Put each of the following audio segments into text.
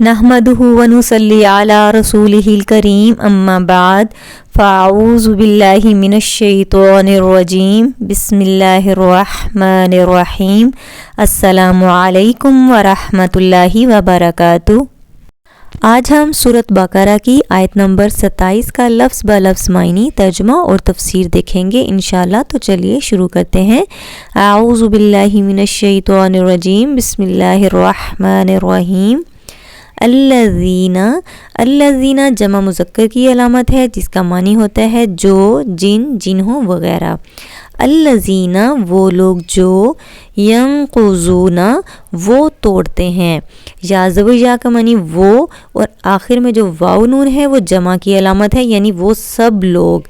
نحمدہ ونصلی علی رسولہ الکریم اما بعد فاعوذ باللہ من الشیطان الرجیم بسم اللہ الرحمن الرحیم السلام علیکم ورحمۃ اللہ وبرکاتہ۔ آج ہم سورۃ بقرہ کی آیت نمبر 27 کا لفظ بہ لفظ معنی، ترجمہ اور تفسیر دیکھیں گے انشاءاللہ۔ تو چلیے شروع کرتے ہیں۔ اعوذ باللہ من الشیطان الرجیم بسم اللہ الرحمن الرحیم۔ الذین جمع مذکر کی علامت ہے جس کا معنی ہوتا ہے جو، جن، جنہوں وغیرہ۔ الذین وہ لوگ جو، ینقضون وہ توڑتے ہیں، یا زبر یا کا معنی وہ، اور آخر میں جو واو نون ہے وہ جمع کی علامت ہے، یعنی وہ سب لوگ۔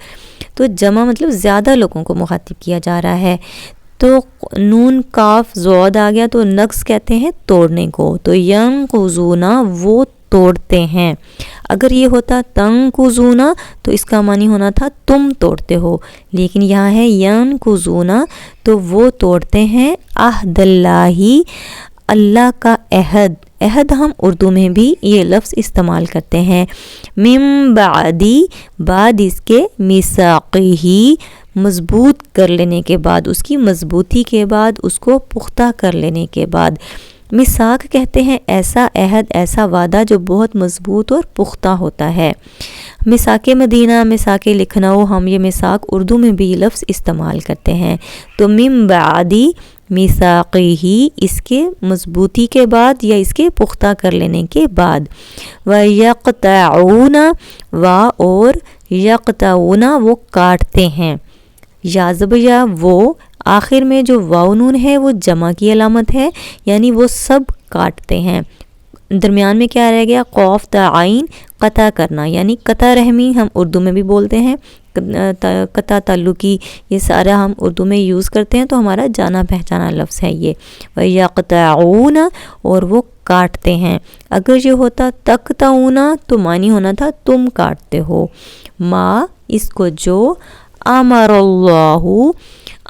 تو جمع مطلب زیادہ لوگوں کو مخاطب کیا جا رہا ہے۔ تو نون کاف زود آ گیا تو نقص کہتے ہیں توڑنے کو، تو ینقضون وہ توڑتے ہیں۔ اگر یہ ہوتا تنقضون تو اس کا معنی ہونا تھا تم توڑتے ہو، لیکن یہاں ہے ینقضون تو وہ توڑتے ہیں عہد اللہ، اللہ کا عہد۔ عہد ہم اردو میں بھی یہ لفظ استعمال کرتے ہیں۔ من بعدی بعد اس کے، میثاقہ مضبوط کر لینے کے بعد، اس کی مضبوطی کے بعد، اس کو پختہ کر لینے کے بعد۔ میثاق کہتے ہیں ایسا عہد، ایسا وعدہ جو بہت مضبوط اور پختہ ہوتا ہے۔ میثاق مدینہ، میثاق لکھنؤ، ہم یہ میثاق اردو میں بھی یہ لفظ استعمال کرتے ہیں۔ تو من بعدی میثاقہ اس کے مضبوطی کے بعد یا اس کے پختہ کر لینے کے بعد۔ وَيَقْطَعُونَ اور یقطعون وہ کاٹتے ہیں، یا زبر یا وہ، آخر میں جو واو نون ہے وہ جمع کی علامت ہے، یعنی وہ سب کاٹتے ہیں۔ درمیان میں کیا رہ گیا؟ قوف تا عین، قطع کرنا، یعنی قطع رحمی ہم اردو میں بھی بولتے ہیں، قطع تعلقی، یہ سارا ہم اردو میں یوز کرتے ہیں، تو ہمارا جانا پہچانا لفظ ہے یہ۔ وَيَقْطَعُونَ اور وہ کاٹتے ہیں۔ اگر یہ ہوتا تقطعون تو معنی ہونا تھا تم کاٹتے ہو۔ ما اس کو جو، امر اللہ،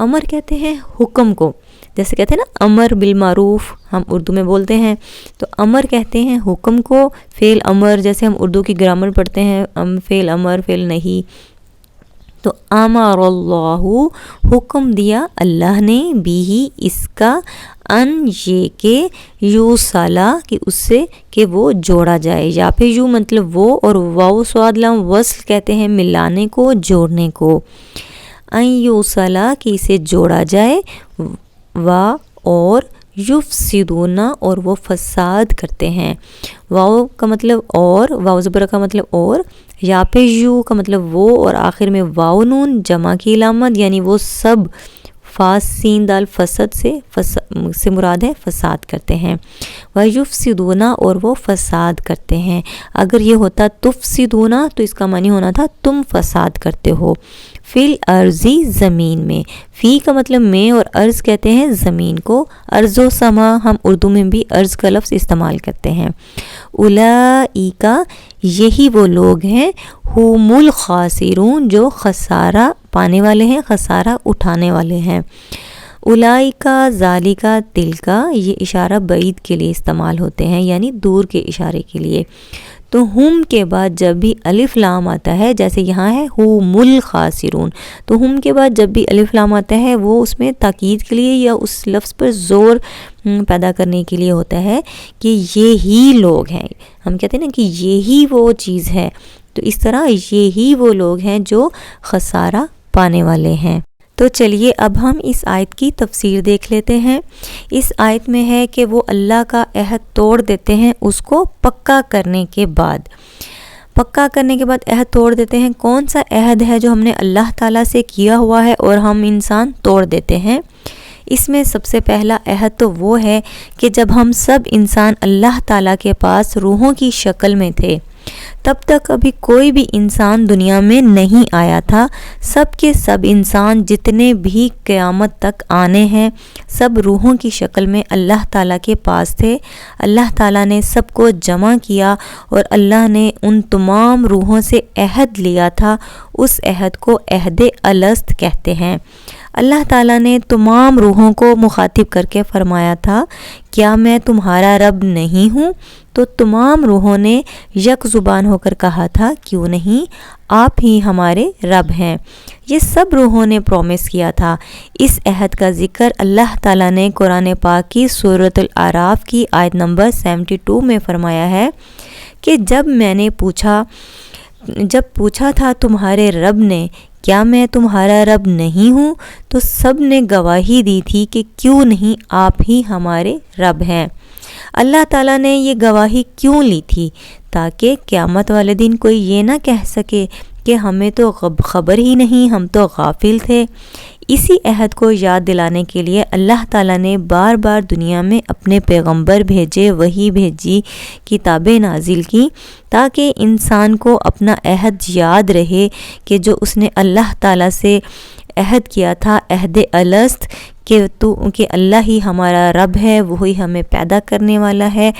امر کہتے ہیں حکم کو، جیسے کہتے ہیں نا امر بالمعروف ہم اردو میں بولتے ہیں، تو امر کہتے ہیں حکم کو، فعل امر جیسے ہم اردو کی گرامر پڑھتے ہیں، فعل امر فعل نہیں، تو امر اللہ حکم دیا اللہ نے، بھی اس کا، ان یہ کہ، یو سالا کہ اس سے کہ وہ جوڑا جائے، یا پھر یو مطلب وہ، اور واو صاد لام وصل کہتے ہیں ملانے کو، جوڑنے کو۔ ان یو سالا کہ اسے جوڑا جائے، اور یفسدون اور وہ فساد کرتے ہیں۔ واو کا مطلب اور، واو زبر کا مطلب اور، یا پہ یو کا مطلب وہ، اور آخر میں واو نون جمع کی علامت، یعنی وہ سب، فاس سین دال فسد سے مراد ہے فساد کرتے ہیں۔ وَيُفْسِدُونَ اور وہ فساد کرتے ہیں۔ اگر یہ ہوتا تفسدون تو اس کا معنی ہونا تھا تم فساد کرتے ہو۔ فی الارضی زمین میں، فی کا مطلب میں، اور ارض کہتے ہیں زمین کو۔ ارض و سما ہم اردو میں بھی ارض کا لفظ استعمال کرتے ہیں۔ اولئک یہی وہ لوگ ہیں، ہم الخاسرون جو خسارہ پانے والے ہیں، خسارہ اٹھانے والے ہیں۔ اولئک ذالک تلک یہ اشارہ بعید کے لیے استعمال ہوتے ہیں، یعنی دور کے اشارے کے لیے۔ تو ہم کے بعد جب بھی الف لام آتا ہے، جیسے یہاں ہے ہم الخاسرون، تو ہم کے بعد جب بھی الف لام آتا ہے وہ اس میں تاکید کے لیے یا اس لفظ پر زور پیدا کرنے کے لیے ہوتا ہے کہ یہی لوگ ہیں۔ ہم کہتے ہیں نا کہ یہی وہ چیز ہے، تو اس طرح یہی وہ لوگ ہیں جو خسارہ پانے والے ہیں۔ تو چلیے اب ہم اس آیت کی تفسیر دیکھ لیتے ہیں۔ اس آیت میں ہے کہ وہ اللہ کا عہد توڑ دیتے ہیں، اس کو پکا کرنے کے بعد۔ پکا کرنے کے بعد عہد توڑ دیتے ہیں۔ کون سا عہد ہے جو ہم نے اللہ تعالیٰ سے کیا ہوا ہے اور ہم انسان توڑ دیتے ہیں؟ اس میں سب سے پہلا عہد تو وہ ہے کہ جب ہم سب انسان اللہ تعالیٰ کے پاس روحوں کی شکل میں تھے، تب تک ابھی کوئی بھی انسان دنیا میں نہیں آیا تھا۔ سب کے سب انسان جتنے بھی قیامت تک آنے ہیں، سب روحوں کی شکل میں اللہ تعالیٰ کے پاس تھے۔ اللہ تعالیٰ نے سب کو جمع کیا اور اللہ نے ان تمام روحوں سے عہد لیا تھا۔ اس عہد کو عہد الست کہتے ہیں۔ اللہ تعالیٰ نے تمام روحوں کو مخاطب کر کے فرمایا تھا، کیا میں تمہارا رب نہیں ہوں؟ تو تمام روحوں نے یک زبان ہو کر کہا تھا، کیوں نہیں، آپ ہی ہمارے رب ہیں۔ یہ سب روحوں نے پرومس کیا تھا۔ اس عہد کا ذکر اللہ تعالیٰ نے قرآن پاک کی سورۃ الاعراف کی آیت نمبر 72 میں فرمایا ہے کہ جب پوچھا تھا تمہارے رب نے، کیا میں تمہارا رب نہیں ہوں؟ تو سب نے گواہی دی تھی کہ کیوں نہیں، آپ ہی ہمارے رب ہیں۔ اللہ تعالیٰ نے یہ گواہی کیوں لی تھی؟ تاکہ قیامت والے دن کوئی یہ نہ کہہ سکے کہ ہمیں تو خبر ہی نہیں، ہم تو غافل تھے۔ اسی عہد کو یاد دلانے کے لیے اللہ تعالیٰ نے بار بار دنیا میں اپنے پیغمبر بھیجے، وحی بھیجی، کتابیں نازل کی، تاکہ انسان کو اپنا عہد یاد رہے کہ جو اس نے اللہ تعالیٰ سے عہد کیا تھا، عہد الست، کہ اللہ ہی ہمارا رب ہے، وہی ہمیں پیدا کرنے والا ہے،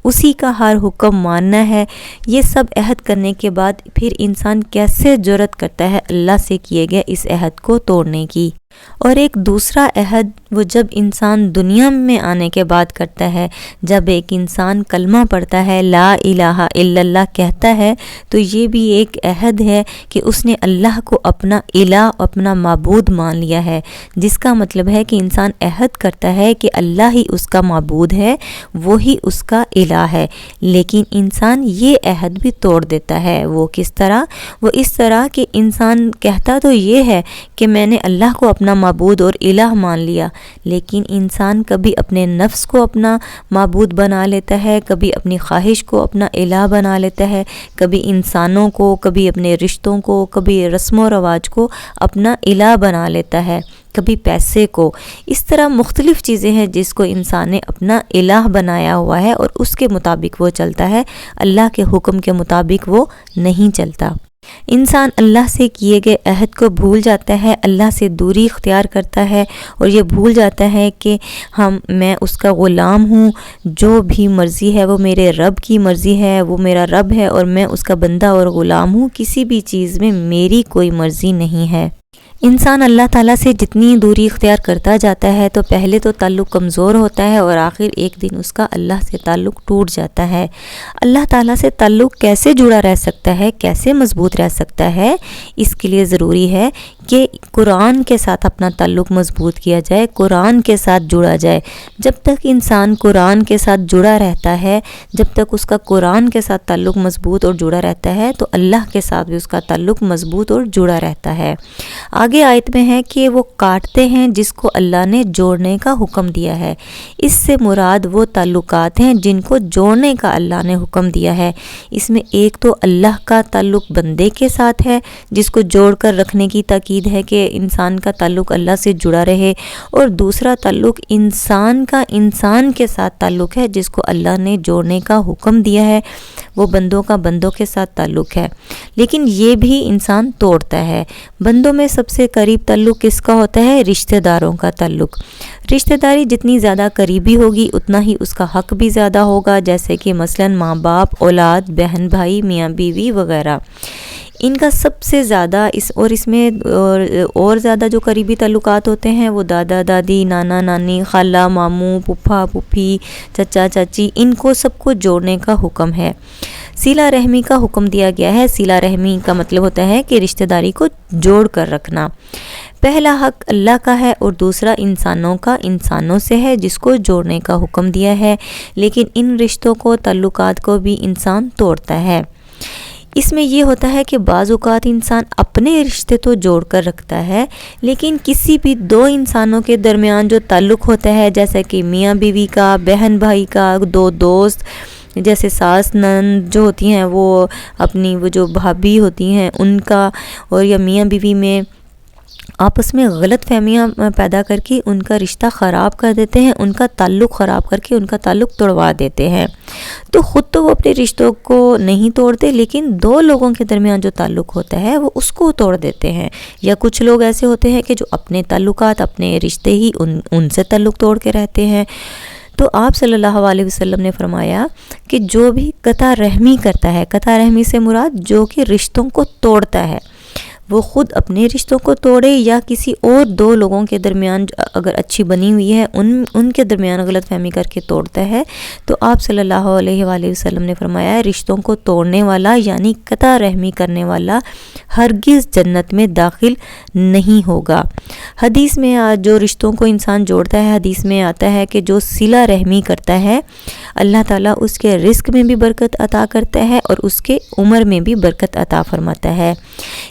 اسی کا ہر حکم ماننا ہے۔ یہ سب عہد کرنے کے بعد پھر انسان کیسے جرأت کرتا ہے اللہ سے کیے گئے اس عہد کو توڑنے کی؟ اور ایک دوسرا عہد وہ جب انسان دنیا میں آنے کے بعد کرتا ہے، جب ایک انسان کلمہ پڑھتا ہے، لا الہ الا اللہ کہتا ہے، تو یہ بھی ایک عہد ہے کہ اس نے اللہ کو اپنا الہ، اپنا معبود مان لیا ہے، جس کا مطلب ہے کہ انسان عہد کرتا ہے کہ اللہ ہی اس کا معبود ہے، وہی اس کا الہ ہے، لیکن انسان یہ عہد بھی توڑ دیتا ہے۔ وہ کس طرح؟ وہ اس طرح کہ انسان کہتا تو یہ ہے کہ میں نے اللہ کو اپنا معبود اور الہ مان لیا، لیکن انسان کبھی اپنے نفس کو اپنا معبود بنا لیتا ہے، کبھی اپنی خواہش کو اپنا الہ بنا لیتا ہے، کبھی انسانوں کو، کبھی اپنے رشتوں کو، کبھی رسم و رواج کو اپنا الہ بنا لیتا ہے، کبھی پیسے کو۔ اس طرح مختلف چیزیں ہیں جس کو انسان نے اپنا الہ بنایا ہوا ہے اور اس کے مطابق وہ چلتا ہے، اللہ کے حکم کے مطابق وہ نہیں چلتا۔ انسان اللہ سے کیے گئے عہد کو بھول جاتا ہے، اللہ سے دوری اختیار کرتا ہے اور یہ بھول جاتا ہے کہ میں اس کا غلام ہوں، جو بھی مرضی ہے وہ میرے رب کی مرضی ہے، وہ میرا رب ہے اور میں اس کا بندہ اور غلام ہوں، کسی بھی چیز میں میری کوئی مرضی نہیں ہے۔ انسان اللہ تعالیٰ سے جتنی دوری اختیار کرتا جاتا ہے تو پہلے تو تعلق کمزور ہوتا ہے اور آخر ایک دن اس کا اللہ سے تعلق ٹوٹ جاتا ہے۔ اللہ تعالیٰ سے تعلق کیسے جڑا رہ سکتا ہے، کیسے مضبوط رہ سکتا ہے؟ اس کے لیے ضروری ہے کہ قرآن کے ساتھ اپنا تعلق مضبوط کیا جائے، قرآن کے ساتھ جڑا جائے۔ جب تک انسان قرآن کے ساتھ جڑا رہتا ہے، جب تک اس کا قرآن کے ساتھ تعلق مضبوط اور جڑا رہتا ہے تو اللہ کے ساتھ بھی اس کا تعلق مضبوط اور جڑا رہتا ہے۔ آگے آیت میں ہے کہ وہ کاٹتے ہیں جس کو اللہ نے جوڑنے کا حکم دیا ہے۔ اس سے مراد وہ تعلقات ہیں جن کو جوڑنے کا اللہ نے حکم دیا ہے۔ اس میں ایک تو اللہ کا تعلق بندے کے ساتھ ہے جس کو جوڑ کر رکھنے کی تاکید ہے کہ انسان کا تعلق اللہ سے جڑا رہے، اور دوسرا تعلق انسان کا انسان کے ساتھ تعلق ہے جس کو اللہ نے جوڑنے کا حکم دیا ہے، وہ بندوں کا بندوں کے ساتھ تعلق ہے، لیکن یہ بھی انسان توڑتا ہے۔ بندوں میں سب سے قریب تعلق کس کا ہوتا ہے؟ رشتہ داروں کا تعلق۔ رشتہ داری جتنی زیادہ قریبی ہوگی اتنا ہی اس کا حق بھی زیادہ ہوگا، جیسے کہ مثلاً ماں باپ، اولاد، بہن بھائی، میاں بیوی وغیرہ، ان کا سب سے زیادہ اس میں اور زیادہ جو قریبی تعلقات ہوتے ہیں وہ دادا دادی، نانا نانی، خالہ ماموں، پھپھا پھوپھی، چچا چاچی، ان کو سب کو جوڑنے کا حکم ہے۔ صلہ رحمی کا حکم دیا گیا ہے۔ صلہ رحمی کا مطلب ہوتا ہے کہ رشتہ داری کو جوڑ کر رکھنا۔ پہلا حق اللہ کا ہے اور دوسرا انسانوں کا انسانوں سے ہے جس کو جوڑنے کا حکم دیا ہے، لیکن ان رشتوں کو، تعلقات کو بھی انسان توڑتا ہے۔ اس میں یہ ہوتا ہے کہ بعض اوقات انسان اپنے رشتے تو جوڑ کر رکھتا ہے، لیکن کسی بھی دو انسانوں کے درمیان جو تعلق ہوتا ہے، جیسے کہ میاں بیوی کا، بہن بھائی کا، دو دوست، جیسے ساس نند جو ہوتی ہیں وہ اپنی وہ جو بھابھی ہوتی ہیں ان کا، اور یا میاں بیوی میں آپس میں غلط فہمیاں پیدا کر کے ان کا رشتہ خراب کر دیتے ہیں، ان کا تعلق خراب کر کے ان کا تعلق توڑوا دیتے ہیں۔ تو خود تو وہ اپنے رشتوں کو نہیں توڑتے، لیکن دو لوگوں کے درمیان جو تعلق ہوتا ہے وہ اس کو توڑ دیتے ہیں۔ یا کچھ لوگ ایسے ہوتے ہیں کہ جو اپنے تعلقات، اپنے رشتے ہی ان سے تعلق توڑ کے رہتے ہیں۔ تو آپ صلی اللہ علیہ وسلم نے فرمایا کہ جو بھی قطع رحمی کرتا ہے، قطع رحمی سے مراد جو کہ رشتوں کو توڑتا ہے، وہ خود اپنے رشتوں کو توڑے یا کسی اور دو لوگوں کے درمیان اگر اچھی بنی ہوئی ہے ان کے درمیان غلط فہمی کر کے توڑتا ہے، تو آپ صلی اللہ علیہ وآلہ وسلم نے فرمایا ہے رشتوں کو توڑنے والا یعنی قطع رحمی کرنے والا ہرگز جنت میں داخل نہیں ہوگا۔ حدیث میں جو رشتوں کو انسان جوڑتا ہے، حدیث میں آتا ہے کہ جو صلہ رحمی کرتا ہے اللہ تعالیٰ اس کے رزق میں بھی برکت عطا کرتا ہے اور اس کے عمر میں بھی برکت عطا فرماتا ہے۔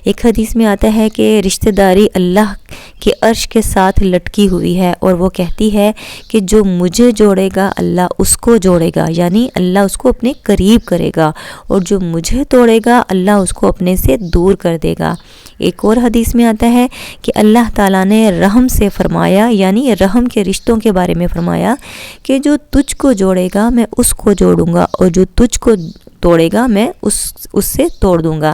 ایک حدیث میں آتا ہے کہ رشتہ داری اللہ کے عرش کے ساتھ لٹکی ہوئی ہے اور وہ کہتی ہے کہ جو مجھے جوڑے گا اللہ اس کو جوڑے گا، یعنی اللہ اس کو اپنے قریب کرے گا، اور جو مجھے توڑے گا اللہ اس کو اپنے سے دور کر دے گا۔ ایک اور حدیث میں آتا ہے کہ اللہ تعالیٰ نے رحم سے فرمایا، یعنی رحم کے رشتوں کے بارے میں فرمایا کہ جو تجھ کو جوڑے گا میں اس کو جوڑوں گا، اور جو تجھ کو توڑے گا میں اس سے توڑ دوں گا۔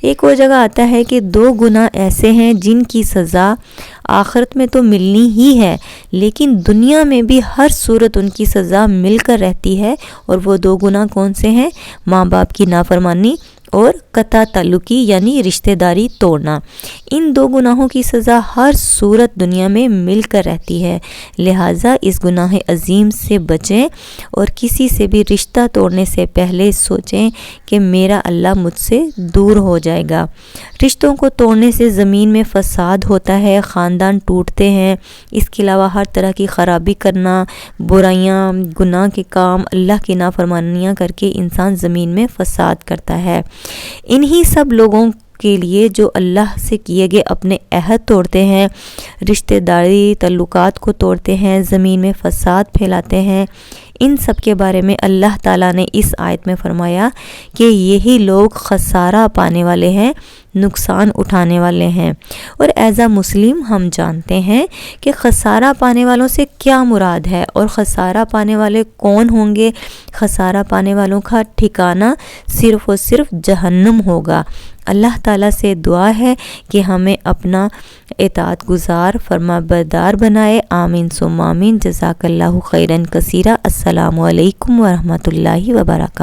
ایک اور جگہ آتا ہے کہ دو گناہ ایسے ہیں جن کی سزا آخرت میں تو ملنی ہی ہے، لیکن دنیا میں بھی ہر صورت ان کی سزا مل کر رہتی ہے، اور وہ دو گناہ کون سے ہیں؟ ماں باپ کی نافرمانی اور قطع تعلقی یعنی رشتہ داری توڑنا۔ ان دو گناہوں کی سزا ہر صورت دنیا میں مل کر رہتی ہے، لہٰذا اس گناہ عظیم سے بچیں اور کسی سے بھی رشتہ توڑنے سے پہلے سوچیں کہ میرا اللہ مجھ سے دور ہو جائے گا۔ رشتوں کو توڑنے سے زمین میں فساد ہوتا ہے، خاندان ٹوٹتے ہیں، اس کے علاوہ ہر طرح کی خرابی کرنا، برائیاں، گناہ کے کام، اللہ کی نافرمانیاں کر کے انسان زمین میں فساد کرتا ہے۔ انہی سب لوگوں کے لیے جو اللہ سے کیے گئے اپنے عہد توڑتے ہیں، رشتہ داری تعلقات کو توڑتے ہیں، زمین میں فساد پھیلاتے ہیں، ان سب کے بارے میں اللہ تعالیٰ نے اس آیت میں فرمایا کہ یہی لوگ خسارہ پانے والے ہیں، نقصان اٹھانے والے ہیں۔ اور ایز اے مسلم ہم جانتے ہیں کہ خسارہ پانے والوں سے کیا مراد ہے اور خسارہ پانے والے کون ہوں گے۔ خسارہ پانے والوں کا ٹھکانہ صرف اور صرف جہنم ہوگا۔ اللہ تعالیٰ سے دعا ہے کہ ہمیں اپنا اطاعت گزار فرما بردار بنائے۔ آمین ثم آمین۔ جزاک اللہ خیرا کثیرا۔ السلام علیکم ورحمۃ اللہ وبرکاتہ۔